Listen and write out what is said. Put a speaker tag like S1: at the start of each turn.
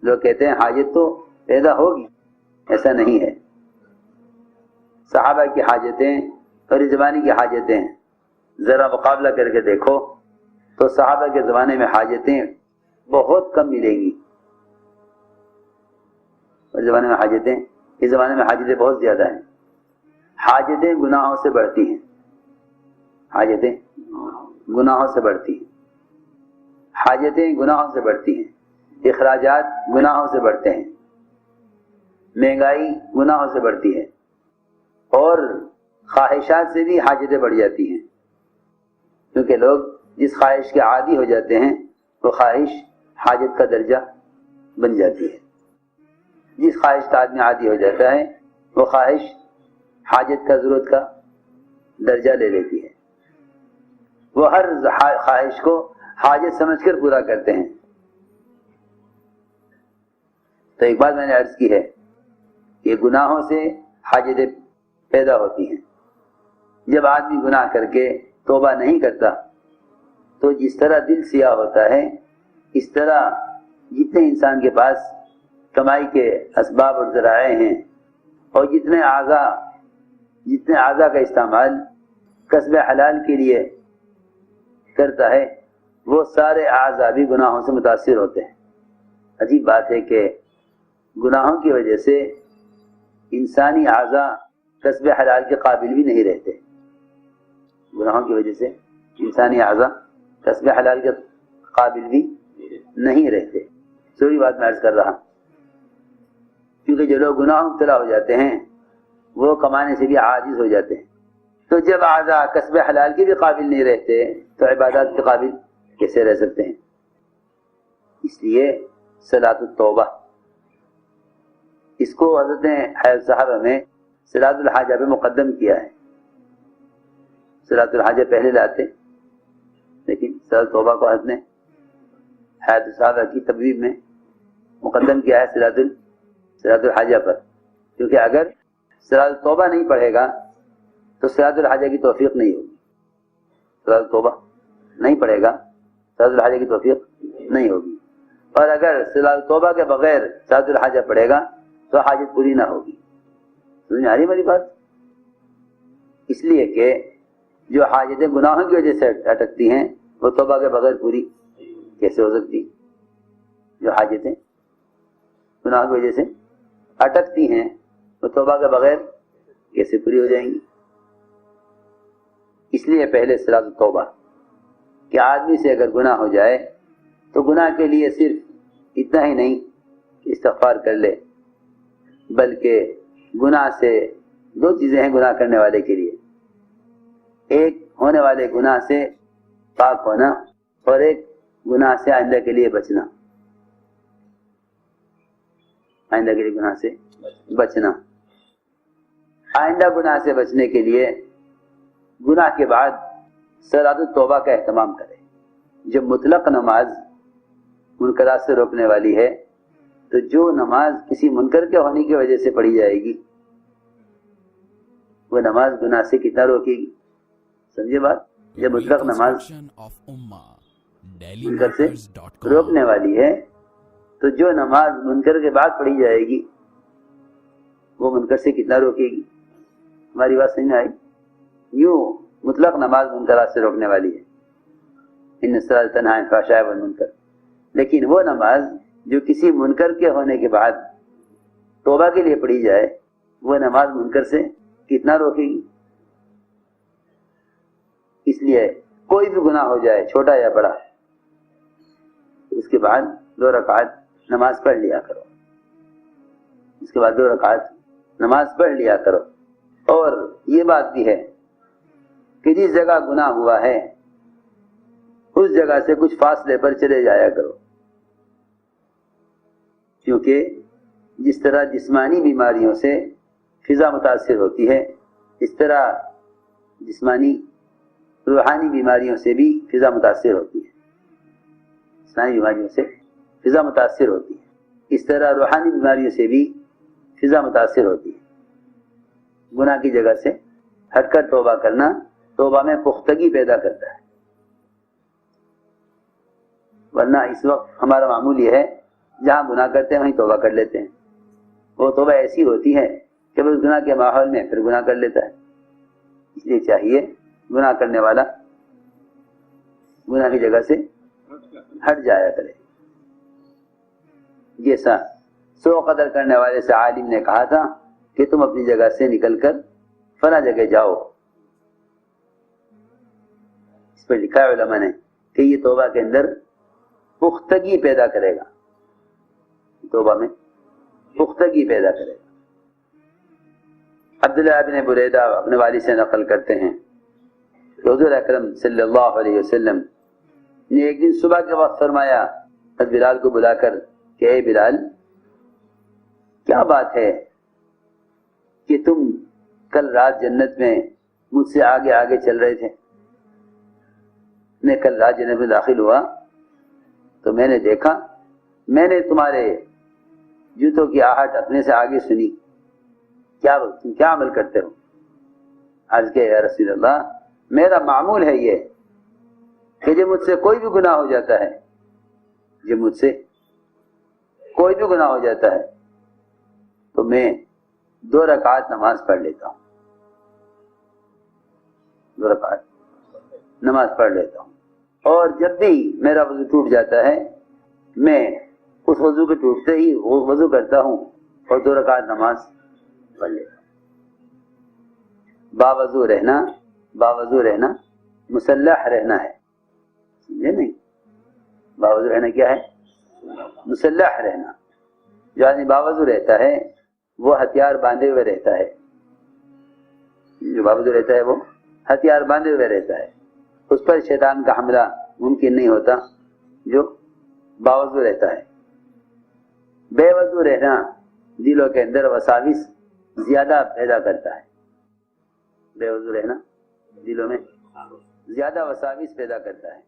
S1: لوگ کہتے ہیں حاجت تو پیدا ہوگی، ایسا نہیں ہے۔ صحابہ کی حاجتیں اور اس زمانے کی حاجتیں ذرا مقابلہ کر کے دیکھو تو صحابہ کے زمانے میں حاجتیں بہت کم ملیں گی، اور زمانے میں حاجتیں، اس زمانے میں حاجتیں بہت زیادہ ہیں۔ حاجتیں گناہوں سے بڑھتی ہیں، حاجتیں گناہوں سے بڑھتی ہیں، حاجتیں گناہوں سے بڑھتی ہیں، اخراجات گناہوں سے بڑھتے ہیں، مہنگائی گناہوں سے بڑھتی ہے، اور خواہشات سے بھی حاجتیں بڑھ جاتی ہیں، کیونکہ لوگ جس خواہش کے عادی ہو جاتے ہیں وہ خواہش حاجت کا درجہ بن جاتی ہے۔ جس خواہش کا آدمی عادی ہو جاتا ہے وہ خواہش حاجت کا، ضرورت کا درجہ لے لیتی ہے۔ وہ ہر خواہش کو حاجت سمجھ کر پورا کرتے ہیں۔ تو ایک بات میں نے عرض کی ہے کہ گناہوں سے حاجتیں پیدا ہوتی ہیں۔ جب آدمی گناہ کر کے توبہ نہیں کرتا تو جس طرح دل سیاہ ہوتا ہے، اس طرح جتنے انسان کے پاس کمائی کے اسباب اور ذرائع ہیں اور جتنے اعضاء کا استعمال کسب حلال کے لیے کرتا ہے، وہ سارے اعضاء بھی گناہوں سے متاثر ہوتے ہیں۔ عجیب بات ہے کہ گناہوں کی وجہ سے انسانی اعضاء کسب حلال کے قابل بھی نہیں رہتے۔ گناہوں کی وجہ سے انسانی اعضاء کسب حلال کے قابل بھی نہیں رہتے۔ سوری بات میں عرض کر رہا، کیونکہ جو لوگ گناہوں میں مبتلا ہو جاتے ہیں وہ کمانے سے بھی عاجز ہو جاتے ہیں۔ تو جب اعضاء کسب حلال کے بھی قابل نہیں رہتے تو عبادات کے قابل کیسے رہ سکتے ہیں؟ اس لیے صلاۃ التوبہ، اس کو حضرت نے حیض صحابہ میں صلاۃ الحاجہ پہ مقدم کیا ہے۔ صلاۃ الحاجہ پہلے لاتے، لیکن صلاۃ التوبہ کو حضرت نے حیض صحابہ کی تبویب میں مقدم کیا ہے صلاۃ الحاجہ پر، کیونکہ اگر صلاۃ التوبہ نہیں پڑھے گا تو صلاۃ الحاجہ کی توفیق نہیں ہوگی۔ صلاۃ التوبہ نہیں پڑھے گا، صلاۃ الحاجہ کی توفیق نہیں ہوگی، اور اگر صلاۃ التوبہ کے بغیر صلاۃ الحاجہ پڑھے گا تو حاجت پوری نہ ہوگی۔ سمجھ آ رہی میری بات؟ اس لیے کہ جو حاجتیں گناہوں کی وجہ سے اٹکتی ہیں وہ توبہ کے بغیر پوری کیسے ہو سکتی؟ جو حاجتیں گناہوں کی وجہ سے اٹکتی ہیں وہ توبہ کے بغیر کیسے پوری ہو جائیں گی؟ اس لیے پہلے صلاۃ التوبہ، کہ آدمی سے اگر گناہ ہو جائے تو گناہ کے لیے صرف اتنا ہی نہیں کہ استغفار کر لے، بلکہ گناہ سے دو چیزیں ہیں گناہ کرنے والے کے لیے، ایک ہونے والے گناہ سے پاک ہونا اور ایک گناہ سے آئندہ کے لیے بچنا۔ آئندہ کے لیے گناہ سے بچنا، آئندہ گناہ سے بچنے کے لیے گناہ کے بعد صلاۃ التوبہ کا اہتمام کرے۔ جب مطلق نماز منکرات سے روکنے والی ہے تو جو نماز کسی منکر کے ہونے کی وجہ سے پڑھی جائے گی وہ نماز گناہ سے کتنا روکے گی؟ سمجھے بات؟ جب مطلق نماز منکر سے روکنے والی ہے تو جو نماز منکر کے بعد پڑھی جائے گی وہ منکر سے کتنا روکے گی؟ ہماری بات سمجھ میں آئی؟ یوں مطلق نماز منکرات سے روکنے والی ہے، ان الصلاۃ تنہی عن الفحشاء والمنکر، لیکن وہ نماز جو کسی منکر کے ہونے کے بعد توبہ کے لیے پڑھی جائے وہ نماز منکر سے کتنا روکے گی؟ اس لیے کوئی بھی گناہ ہو جائے چھوٹا یا بڑا، اس کے بعد 2 رکعت نماز پڑھ لیا کرو، اس کے بعد 2 رکعت نماز پڑھ لیا کرو۔ اور یہ بات بھی ہے کہ جس جگہ گناہ ہوا ہے اس جگہ سے کچھ فاصلے پر چلے جایا کرو، کیونکہ جس طرح جسمانی بیماریوں سے فضا متاثر ہوتی ہے اس طرح جسمانی روحانی بیماریوں سے بھی فضا متاثر ہوتی ہے۔ جسمانی بیماریوں سے فضا متاثر ہوتی ہے، اس طرح روحانی بیماریوں سے بھی فضا متاثر ہوتی ہے۔ گناہ کی جگہ سے ہٹ کر توبہ کرنا توبہ میں پختگی پیدا کرتا ہے، ورنہ اس وقت ہمارا معمول یہ ہے جہاں گناہ کرتے ہیں وہیں توبہ کر لیتے ہیں. وہ توبہ ایسی ہوتی ہے کہ وہ اس گناہ کے ماحول میں پھر گناہ کر لیتا ہے. اس لیے چاہیے گناہ کرنے والا گناہ کی جگہ سے ہٹ جایا کرے. جیسا سو قدر کرنے والے سے عالم نے کہا تھا کہ تم اپنی جگہ سے نکل کر فلاں جگہ جاؤ. اس پر لکھا ہے علماء نے کہ یہ توبہ کے اندر پختگی پیدا کرے گا. توبہ میں پختگی پیدا کرے گا. عبداللہ بن بریدہ اپنے والد سے نقل کرتے ہیں کہ حضور اکرم صلی اللہ علیہ وسلم نے ایک دن صبح کے وقت فرمایا بلال کو بلا کر کہ اے بلال، کیا بات ہے کہ تم کل رات جنت میں مجھ سے آگے آگے چل رہے تھے؟ میں کل رات جنت میں داخل ہوا تو میں نے دیکھا، میں نے تمہارے جوتوں کی آہٹ اپنے سے آگے سنی. تم کیا عمل کرتے ہو؟ عرض کہ یا رسول اللہ، میرا معمول ہے یہ کہ جب مجھ سے کوئی بھی گناہ ہو جاتا ہے، جب مجھ سے کوئی بھی گناہ ہو جاتا ہے تو میں 2 رکعت نماز پڑھ لیتا ہوں. 2 رکعت نماز پڑھ لیتا ہوں. اور جب بھی میرا وضو ٹوٹ جاتا ہے میں اس وضو کے ٹوٹتے ہی وضو کرتا ہوں اور 2 رکعت نماز پڑھ لیتا ہوں. باوضو رہنا مسلح رہنا ہے. سمجھے نہیں؟ باوضو رہنا کیا ہے؟ مسلح رہنا. جو آدمی باوضو رہتا ہے وہ ہتھیار باندھے ہوئے رہتا ہے. جو باوضو رہتا ہے وہ ہتھیار باندھے ہوئے رہتا ہے. اس پر شیطان کا حملہ ممکن نہیں ہوتا جو باوضو رہتا ہے. بے وضو رہنا دلوں کے اندر وساوس زیادہ پیدا کرتا ہے. بے وضو رہنا دلوں میں زیادہ وساوس پیدا کرتا ہے.